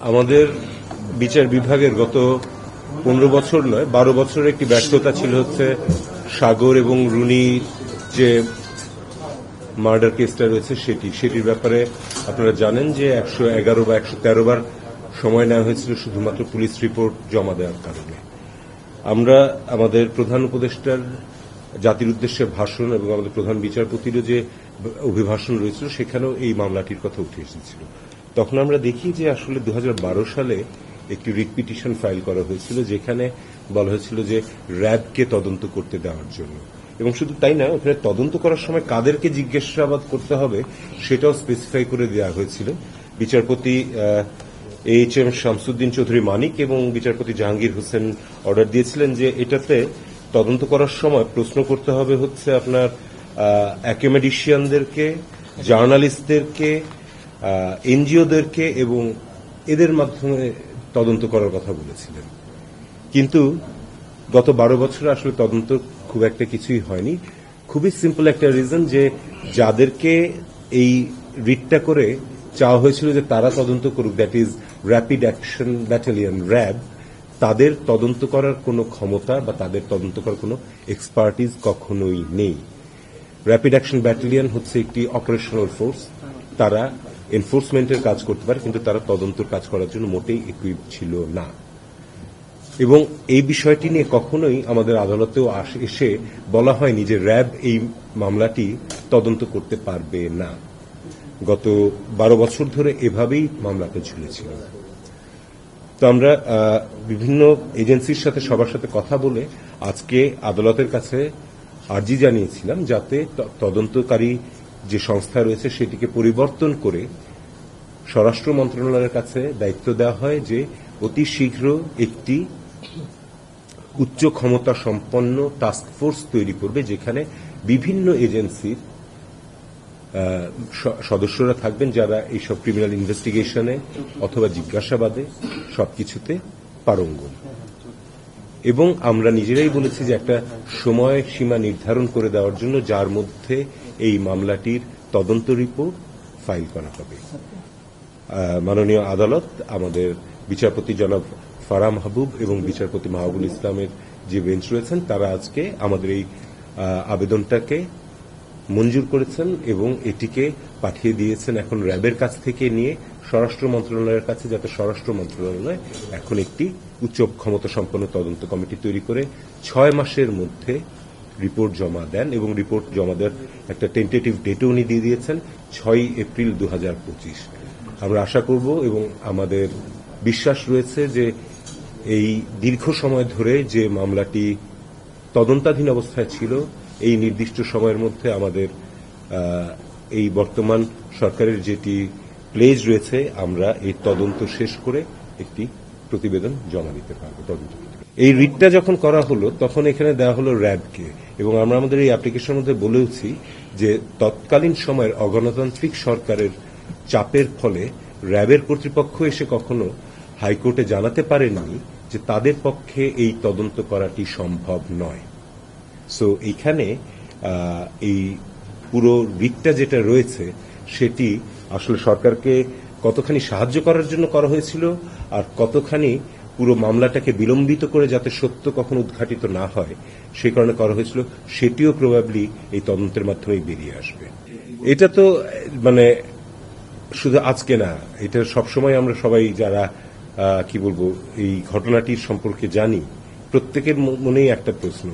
আমাদের বিচার বিভাগের গত 15 বছর নয় 12 বছরের একটি ব্যর্থতা ছিল হচ্ছে সাগর এবং রুনির যে মার্ডার কেসটা রয়েছে সেটির ব্যাপারে আপনারা জানেন যে 111 বা 113 বার সময় নেওয়া হয়েছিল শুধুমাত্র পুলিশ রিপোর্ট জমা দেওয়ার কারণে। আমরা আমাদের প্রধান উপদেষ্টার জাতির উদ্দেশ্যে ভাষণ এবং আমাদের প্রধান বিচারপতিরও যে অভিভাষণ রয়েছিল সেখানেও এই মামলাটির কথা উঠে এসেছিল। তখন আমরা দেখি যে আসলে 2012 সালে একটি রিট পিটিশন ফাইল করা হয়েছিল যেখানে বলা হয়েছিল যে র্যাবকে তদন্ত করতে দেওয়ার জন্য, এবং শুধু তাই না, ওখানে তদন্ত করার সময় কাদেরকে জিজ্ঞাসাবাদ করতে হবে সেটাও স্পেসিফাই করে দেওয়া হয়েছিল। বিচারপতি এইচ.এম. শামসুদ্দিন চৌধুরী মানিক এবং বিচারপতি জাহাঙ্গীর হোসেন অর্ডার দিয়েছিলেন যে এটাতে তদন্ত করার সময় প্রশ্ন করতে হবে হচ্ছে আপনার অ্যাকাডেমিশিয়ানদেরকে, জার্নালিস্টদেরকে, এনজিওদেরকে, এবং এদের মাধ্যমে তদন্ত করার কথা বলেছিলেন। কিন্তু গত 12 বছরে আসলে তদন্ত খুব একটা কিছুই হয়নি। খুবই সিম্পল একটা রিজন যে যাদেরকে এই রিটটা করে চাওয়া হয়েছিল যে তারা তদন্ত করুক, that is rapid action battalion RAB, তাদের তদন্ত করার কোনো ক্ষমতা বা তাদের তদন্ত করার কোনো এক্সপার্টিজ কখনোই নেই। র্যাপিড অ্যাকশন ব্যাটালিয়ন হচ্ছে একটি অপারেশনাল ফোর্স, তারা এনফোর্সমেন্টের কাজ করতে পারে কিন্তু তারা তদন্তের কাজ করার জন্য মোটেই ইকুইপ ছিল না। এবং এই বিষয়টি নিয়ে কখনোই আমাদের আদালতেও এসে বলা হয়নি যে র্যাব এই মামলাটি তদন্ত করতে পারবে না। গত 12 বছর ধরে এভাবেই মামলাটা ঝুলেছিল। তো আমরা বিভিন্ন এজেন্সির সাথে সবার সাথে কথা বলে আজকে আদালতের কাছে আর্জি জানিয়েছিলাম যাতে তদন্তকারী যে সংস্থা রয়েছে সেটিকে পরিবর্তন করে স্বরাষ্ট্র মন্ত্রণালয়ের কাছে দায়িত্ব দেওয়া হয় যে অতি শীঘ্র একটি উচ্চ ক্ষমতা সম্পন্ন টাস্কফোর্স তৈরি করবে যেখানে বিভিন্ন এজেন্সির সদস্যরা থাকবেন যারা এইসব ক্রিমিনাল ইনভেস্টিগেশনে অথবা জিজ্ঞাসাবাদে সবকিছুতে পারঙ্গম। এবং আমরা নিজেরাই বলেছি যে একটা সময় সীমা নির্ধারণ করে দেওয়ার জন্য যার মধ্যে এই মামলাটির তদন্ত রিপোর্ট ফাইল করা হবে। মাননীয় আদালত আমাদের বিচারপতি জনাব ফারাহ মাহবুব এবং বিচারপতি মাহবুবুল ইসলামের যে বেঞ্চ রয়েছেন তারা আজকে আমাদের এই আবেদনটাকে মঞ্জুর করেছেন এবং এটিকে পাঠিয়ে দিয়েছেন এখন র্যাবের কাছ থেকে নিয়ে স্বরাষ্ট্র মন্ত্রণালয়ের কাছে, যাতে স্বরাষ্ট্র মন্ত্রণালয় এখন একটি উচ্চ ক্ষমতা সম্পন্ন তদন্ত কমিটি তৈরি করে 6 মাসের মধ্যে রিপোর্ট জমা দেন। এবং রিপোর্ট জমা দেওয়ার একটা টেন্টেটিভ ডেটও উনি দিয়ে দিয়েছেন 6 এপ্রিল 2025। আমরা আশা করব এবং আমাদের বিশ্বাস রয়েছে যে এই দীর্ঘ সময় ধরে যে মামলাটি তদন্তাধীন অবস্থায় ছিল এই নির্দিষ্ট সময়ের মধ্যে আমাদের এই বর্তমান সরকারের যেটি প্লেজ রয়েছে আমরা এই তদন্ত শেষ করে একটি প্রতিবেদন জমা দিতে পারব। তদন্ত এই রিটটা যখন করা হলো তখন এখানে দেওয়া হলো র্যাবকে, এবং আমরা আমাদের এই অ্যাপ্লিকেশনের মধ্যে বলেওছি যে তৎকালীন সময়ের অগণতান্ত্রিক সরকারের চাপের ফলে র্যাবের কর্তৃপক্ষ এসে কখনো হাইকোর্টে জানাতে পারেননি যে তাদের পক্ষে এই তদন্ত করাটি সম্ভব নয়। সো এইখানে এই পুরো রিটটা যেটা রয়েছে সেটি আসলে সরকারকে কতখানি সাহায্য করার জন্য করা হয়েছিল আর কতখানি পুরো মামলাটাকে বিলম্বিত করে যাতে সত্য কখনো উদ্ঘাটিত না হয় সেই কারণে করা হয়েছিল, সেটিও প্রবাবলি এই তদন্তের মাধ্যমেই বেরিয়ে আসবে। এটা তো মানে শুধু আজকে না, এটা সবসময় আমরা সবাই যারা কি বলবো এই ঘটনাটির সম্পর্কে জানি প্রত্যেকের মনেই একটা প্রশ্ন।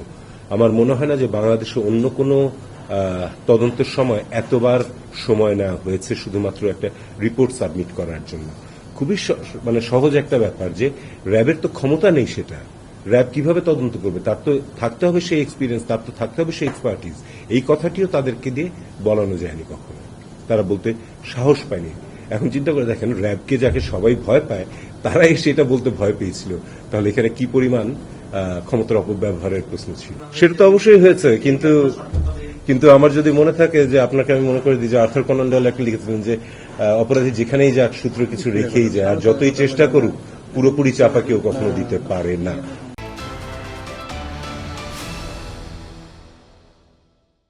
আমার মনে হয় না যে বাংলাদেশে অন্য কোনো তদন্তের সময় এতবার সময় নেওয়া হয়েছে শুধুমাত্র একটা রিপোর্ট সাবমিট করার জন্য। খুবই মানে সহজ একটা ব্যাপার যে র্যাবের তো ক্ষমতা নেই, সেটা র্যাব কিভাবে তদন্ত করবে, তার তো থাকতে হবে সেই এক্সপিরিয়েন্স, তার তো থাকতে হবে সেই এক্সপার্টিজ। এই কথাটিও তাদেরকে দিয়ে বলানো যায়নি কখনো, তারা বলতে সাহস পায়নি। এখন চিন্তা করে দেখেন র্যাবকে যাকে সবাই ভয় পায় তারাই সেটা বলতে ভয় পেয়েছিল, তাহলে এখানে কি পরিমাণ ক্ষমতার অপব্যবহারের প্রশ্ন ছিল। সেটা তো অবশ্যই হয়েছে, কিন্তু আমার যদি মনে থাকে যে আপনাকে আমি মনে করে দিই যে আর্থার কনান ডয়েল একটা লিখেছিলেন যে অপরাধী যেখানেই যাক সূত্র কিছু রেখেই যায়, আর যতই চেষ্টা করুক পুরোপুরি চাপা কেউ কখনো দিতে পারে না।